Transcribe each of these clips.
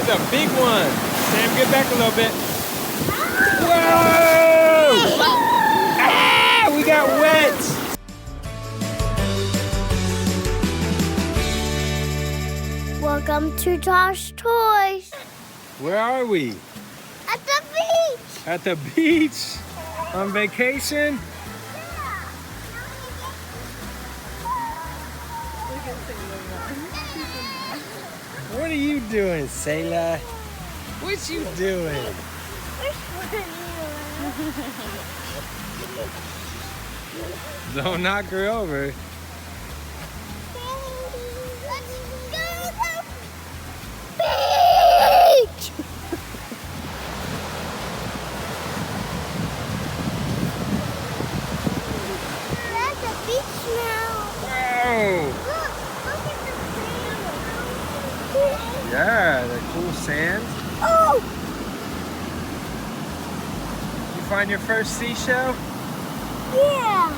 Here's a big one. Sam, get back a little bit. Whoa! Ah, we got wet. Welcome to Tosh Toys. Where are we? At the beach. At the beach? On vacation? What are you doing, Sayla? What you doing? Don't knock her over. Yeah, the cool sand. Oh! You find your first seashell? Yeah.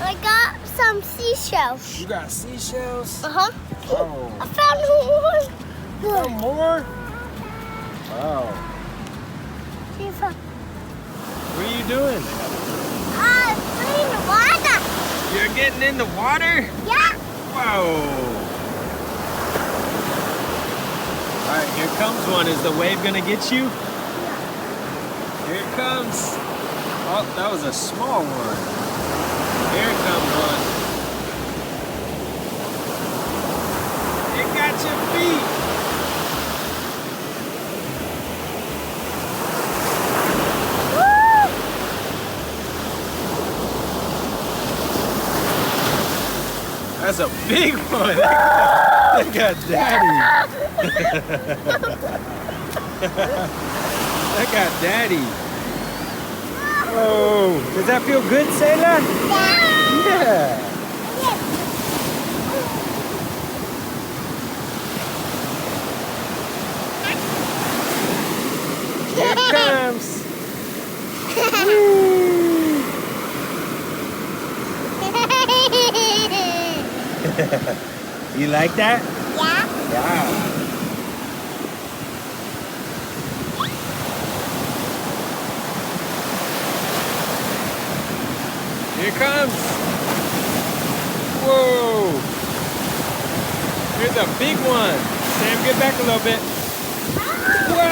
I got some seashells. You got seashells? Uh-huh. Oh. I found one. Some more? Wow. What are you doing? In the water. You're getting in the water? Yeah. Whoa. All right, here comes one. Is the wave gonna get you? Yeah. Here it comes. Oh, that was a small one. Here comes one. It got your feet. That's a big one. That got daddy. That got daddy. Oh, does that feel good, Sayla? Yeah. Here it comes. You like that? Yeah. Yeah. Here it comes. Whoa. Here's a big one. Sam, get back a little bit. Whoa!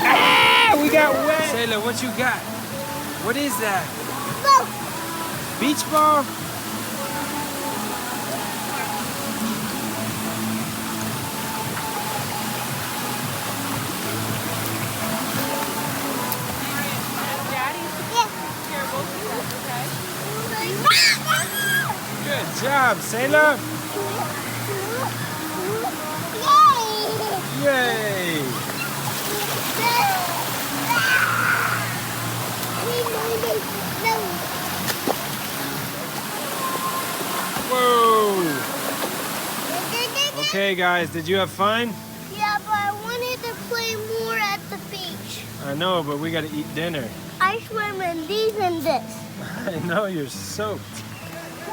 Ah, we got wet. Sayla, what you got? What is that? Beach ball? Good job, Sayla. Yay! Whoa! Okay, guys, did you have fun? Yeah, but I wanted to play more at the beach. I know, but we got to eat dinner. I swim in these and this. I know, you're soaked.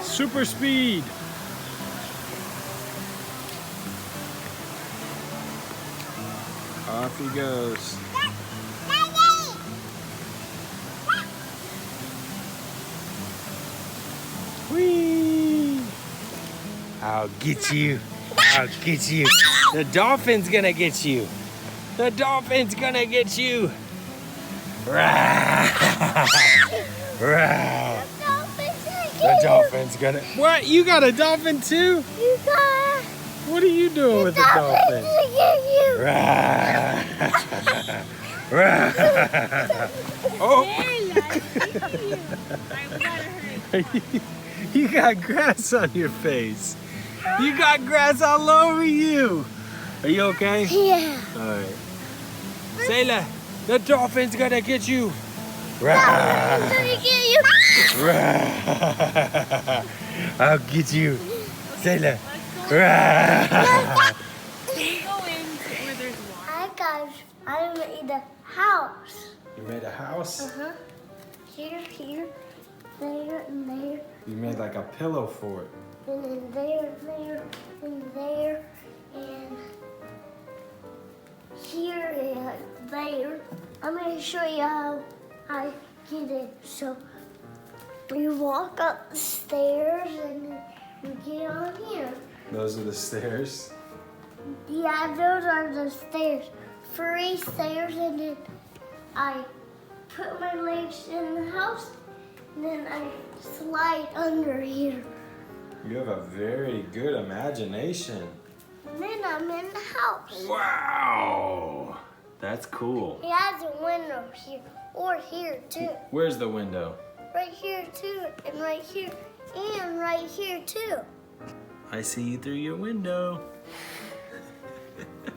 Super speed. Off he goes. Whee! I'll get you. I'll get you. The dolphin's gonna get you. The dolphin's gonna get you. Rah! Rah! The dolphin's gonna. What? You got a dolphin too? You got. What are you doing with the dolphin? Rah! Rah! Oh! You got grass on your face. You got grass all over you. Are you okay? Yeah. All right. Sayla, the dolphin's gonna get you. Rah! Rah! I'll get you. Sayla. Rah! I made a house. You made a house? Here, there, and there. You made made like a pillow fort. And then there, and there, and here and there. I'm going to show you how I get it. So you walk up the stairs and then you get on here. Those are the stairs? Yeah, those are the stairs. 3 stairs, and then I put my legs in the house, and then I slide under here. You have a very good imagination. And then I'm in the house. Wow! That's cool. It has a window here, or here too. Where's the window? Right here too, and right here, and right here too. I see you through your window.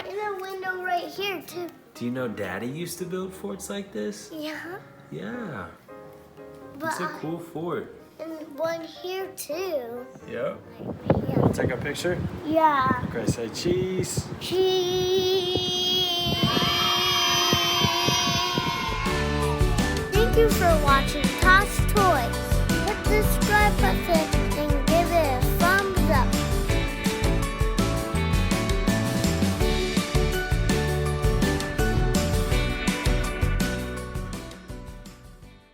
And a window right here too. Do you know Daddy used to build forts like this? Yeah. Yeah. But It's a cool fort. and one here too. Yep. Yeah. We'll take a picture. Yeah. Okay, say cheese. Cheese. Thank you for watching